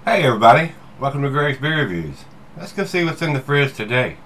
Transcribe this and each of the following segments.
Hey everybody, welcome to Gregsbeerreviews. Let's go see what's in the fridge today.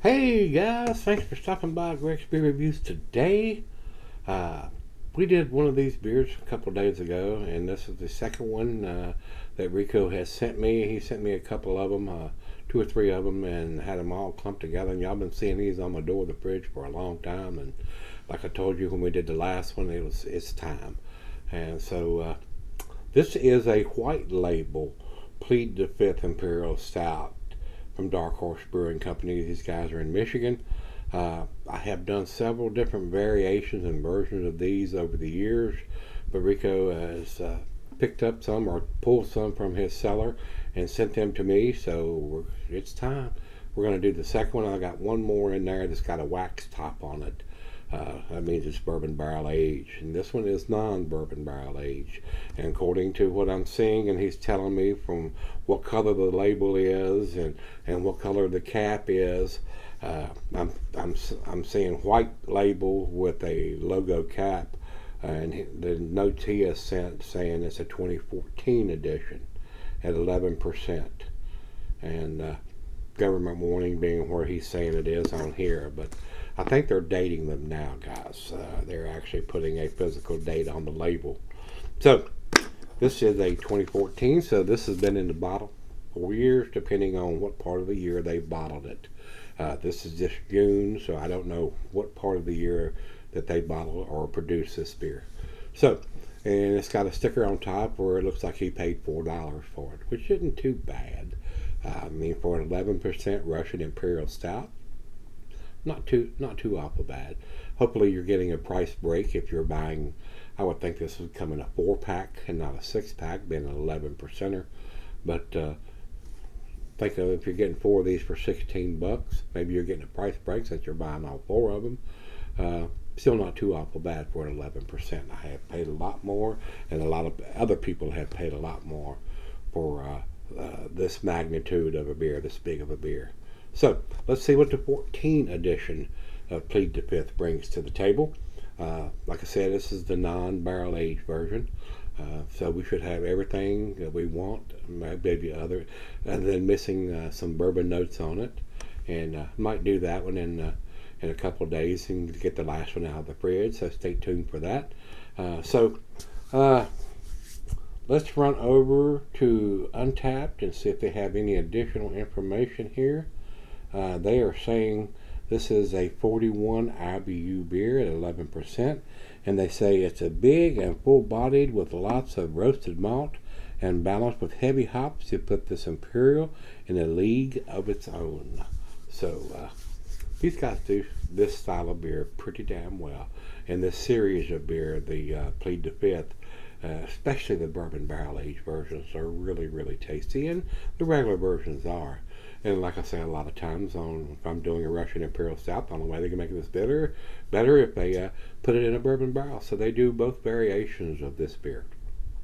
Hey guys, thanks for stopping by Gregsbeerreviews today. Uh, we did one of these beers a couple days ago, and this is the second one that Rico has sent me. He sent me a couple of them, two or three of them, and had them all clumped together. And y'all been seeing these on my door of the fridge for a long time. And like I told you when we did the last one, it's time. And so this is a white label Plead the Fifth Imperial Stout from Dark Horse Brewing Company. These guys are in Michigan. I have done several different variations and versions of these over the years, but Rico has picked up some or pulled some from his cellar and sent them to me, so it's time. We're going to do the second one. I got one more in there that's got a wax top on it. That means it's bourbon barrel aged, and this one is non-bourbon barrel aged. And according to what I'm seeing, and he's telling me from what color the label is and what color the cap is, I'm seeing white label with a logo cap, and the notes he has sent saying it's a 2014 edition at 11%, and government warning being where he's saying it is on here, but I think they're dating them now, guys. They're actually putting a physical date on the label. So this is a 2014, so this has been in the bottle 4 years, depending on what part of the year they bottled it. This is just June, so I don't know what part of the year that they bottle or produce this beer. So, and it's got a sticker on top where it looks like he paid $4 for it, which isn't too bad. I mean, for an 11% Russian Imperial Stout, not too awful bad. Hopefully you're getting a price break if you're buying. I would think this would come in a 4-pack and not a 6-pack, being an 11%er. But think of if you're getting 4 of these for $16, maybe you're getting a price break since you're buying all 4 of them. Still not too awful bad for an 11%. I have paid a lot more, and a lot of other people have paid a lot more for this magnitude of a beer, this big of a beer. So let's see what the 14 edition of Plead the Fifth brings to the table. Like I said, this is the non-barrel aged version. So we should have everything that we want, maybe other than missing some bourbon notes on it. And might do that one in a couple of days and get the last one out of the fridge. So stay tuned for that. Let's run over to Untapped and see if they have any additional information here. They are saying this is a 41 IBU beer at 11%, and they say it's a big and full-bodied with lots of roasted malt and balanced with heavy hops to put this Imperial in a league of its own. So these guys do this style of beer pretty damn well, and this series of beer, the Plead the Fifth, especially the bourbon barrel aged versions, are really, really tasty, and the regular versions are. And like I say, a lot of times if I'm doing a Russian Imperial Stout, the only way they can make this better if they put it in a bourbon barrel. So they do both variations of this beer.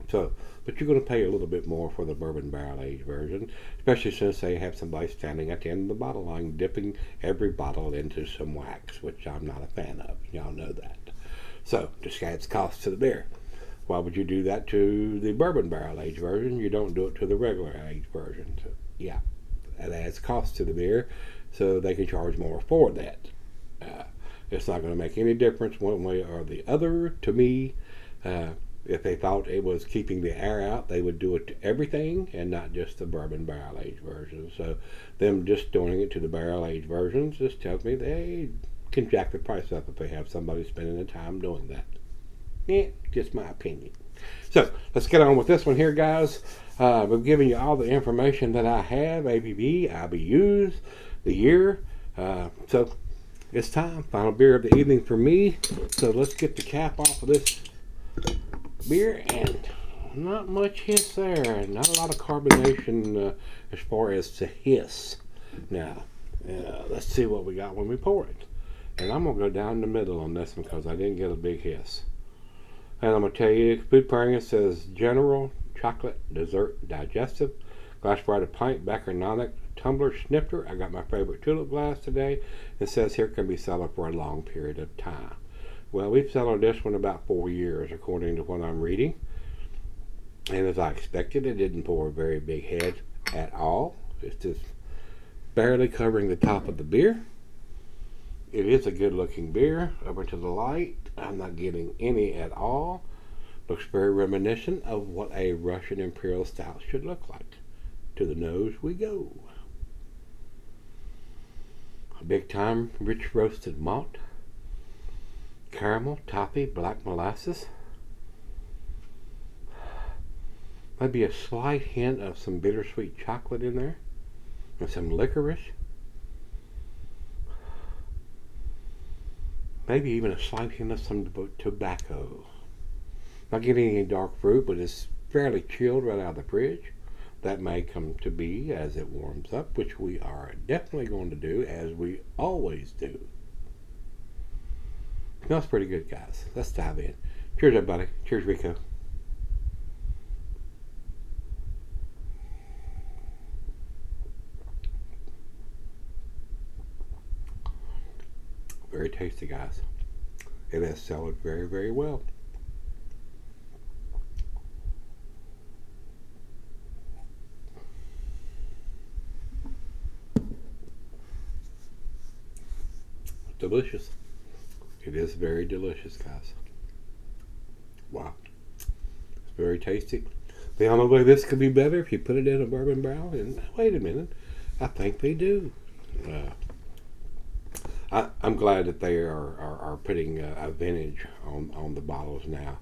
So, but you're going to pay a little bit more for the bourbon barrel aged version, especially since they have somebody standing at the end of the bottle line dipping every bottle into some wax, which I'm not a fan of. Y'all know that. So, just adds cost to the beer. Why would you do that to the bourbon barrel aged version? You don't do it to the regular aged version. So, yeah. That adds cost to the beer, so they can charge more for that. It's not going to make any difference one way or the other to me. If they thought it was keeping the air out, they would do it to everything and not just the bourbon barrel aged version. So them just doing it to the barrel aged versions just tells me they can jack the price up if they have somebody spending the time doing that. Yeah, just my opinion. So let's get on with this one here, guys. I've given you all the information that I have, ABV, IBUs, the year. So it's time. Final beer of the evening for me. So let's get the cap off of this beer, and not much hiss there. Not a lot of carbonation as far as to hiss. Now, let's see what we got when we pour it. And I'm going to go down the middle on this one because I didn't get a big hiss. And I'm going to tell you, food pairing, it says general, chocolate, dessert, digestive, glass fried a pint, Bacaronic, tumbler, snifter. I got my favorite tulip glass today. It says here can be cellared for a long period of time. Well, we've cellared this one about 4 years, according to what I'm reading. And as I expected, it didn't pour a very big head at all. It's just barely covering the top of the beer. It is a good looking beer. Over to the light, I'm not getting any at all. Looks very reminiscent of what a Russian Imperial Stout should look like. To the nose we go. A big time rich roasted malt, caramel, toffee, black molasses. Maybe a slight hint of some bittersweet chocolate in there, and some licorice. Maybe even a slight hint of some tobacco. Not getting any dark fruit, but it's fairly chilled right out of the fridge. That may come to be as it warms up, which we are definitely going to do, as we always do. Smells pretty good, guys. Let's dive in. Cheers, everybody. Cheers, Rico. Very tasty, guys. It has cellared very, very well. Delicious. It is very delicious, guys. Wow. It's very tasty. The only way this could be better if you put it in a bourbon barrel. And wait a minute, I think they do. I'm glad that they are putting a vintage on the bottles now.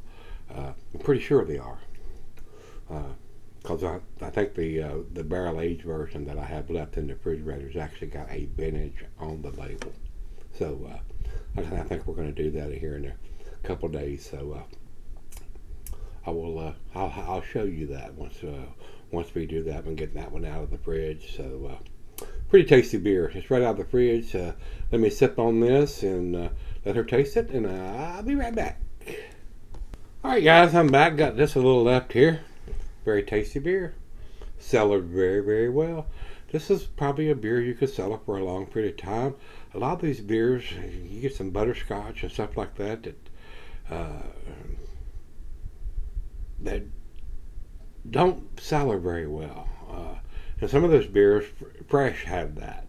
I'm pretty sure they are. Because I think the barrel aged version that I have left in the refrigerator has actually got a vintage on the label. So I think we're going to do that here in a couple of days. So I'll show you that once we do that and get that one out of the fridge. So pretty tasty beer. It's right out of the fridge. Let me sip on this and let her taste it, and I'll be right back. All right, guys, I'm back. Got just a little left here. Very tasty beer. Cellared very, very well. This is probably a beer you could cellar for a long period of time. A lot of these beers, you get some butterscotch and stuff like that that don't cellar very well. And some of those beers, fresh, have that.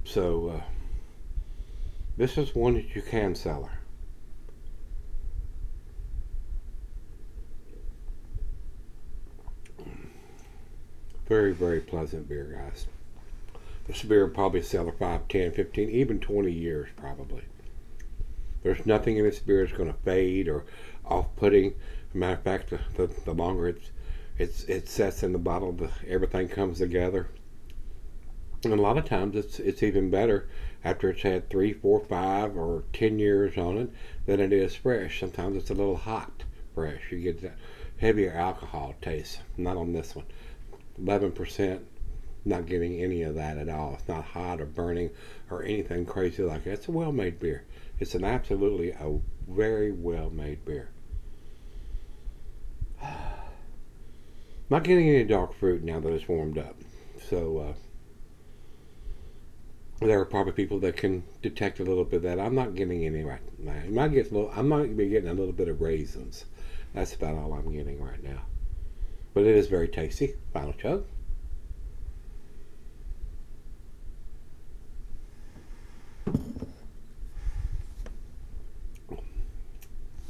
So this is one that you can cellar. Very, very pleasant beer, guys. This beer will probably sell 5, 10, 15, even 20 years probably. There's nothing in this beer that's going to fade or off-putting. As a matter of fact, the longer it sets in the bottle, everything comes together. And a lot of times it's even better after it's had 3, 4, 5, or 10 years on it than it is fresh. Sometimes it's a little hot fresh. You get that heavier alcohol taste. Not on this one. 11%, not getting any of that at all. It's not hot or burning or anything crazy like that. It's a well-made beer. It's a very well-made beer. Not getting any dark fruit now that it's warmed up. So there are probably people that can detect a little bit of that. I'm not getting any right now. I might be getting a little bit of raisins. That's about all I'm getting right now. But it is very tasty. Final chug.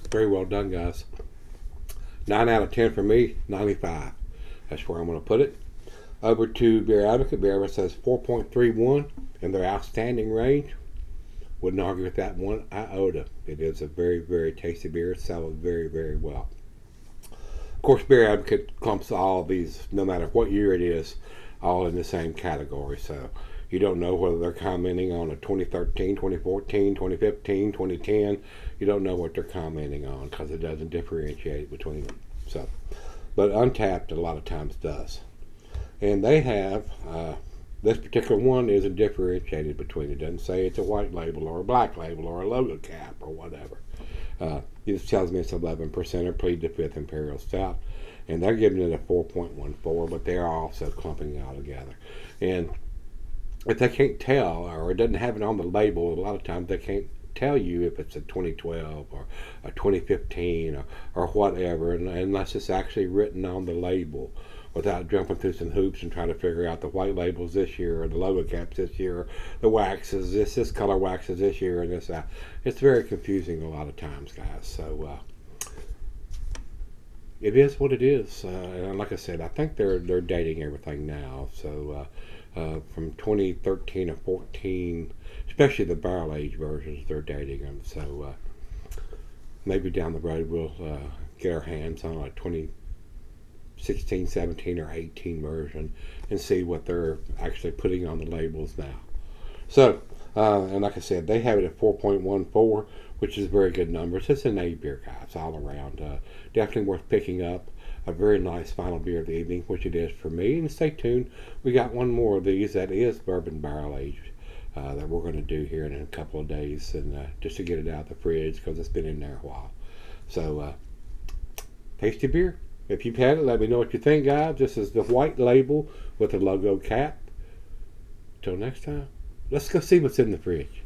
Very well done, guys. 9 out of 10 for me. 95. That's where I'm going to put it. Over to Beer Advocate. Beer Advocate says 4.31 in their outstanding range. Wouldn't argue with that one iota. It is a very, very tasty beer. It sells very, very well. Of course, Beer Advocate clumps all of these, no matter what year it is, all in the same category. So you don't know whether they're commenting on a 2013, 2014, 2015, 2010. You don't know what they're commenting on because it doesn't differentiate between them. So, but Untapped a lot of times does. And they have, this particular one isn't differentiated between. It doesn't say it's a white label or a black label or a logo cap or whatever. It just tells me it's 11% or Plead the 5th Imperial Stout. And they're giving it a 4.14, but they're also clumping it all together. And if they can't tell, or it doesn't have it on the label, a lot of times they can't tell you if it's a 2012 or a 2015 or whatever, unless it's actually written on the label, without jumping through some hoops and trying to figure out the white labels this year or the logo caps this year, or the waxes, this color waxes this year and this that. It's very confusing a lot of times, guys. So it is what it is. And like I said, I think they're dating everything now. So from 2013 or 14, especially the barrel age versions, they're dating them. So maybe down the road we'll get our hands on a 2016, 17, or 18 version and see what they're actually putting on the labels now. So, and like I said, they have it at 4.14, which is very good numbers. It's an A beer, guys, all around. Definitely worth picking up. A very nice final beer of the evening, which it is for me. And stay tuned. We got one more of these that is bourbon barrel aged that we're going to do here in a couple of days, and just to get it out of the fridge because it's been in there a while. So, tasty beer. If you've had it, let me know what you think, guys. This is the white label with the logo cap. Till next time, let's go see what's in the fridge.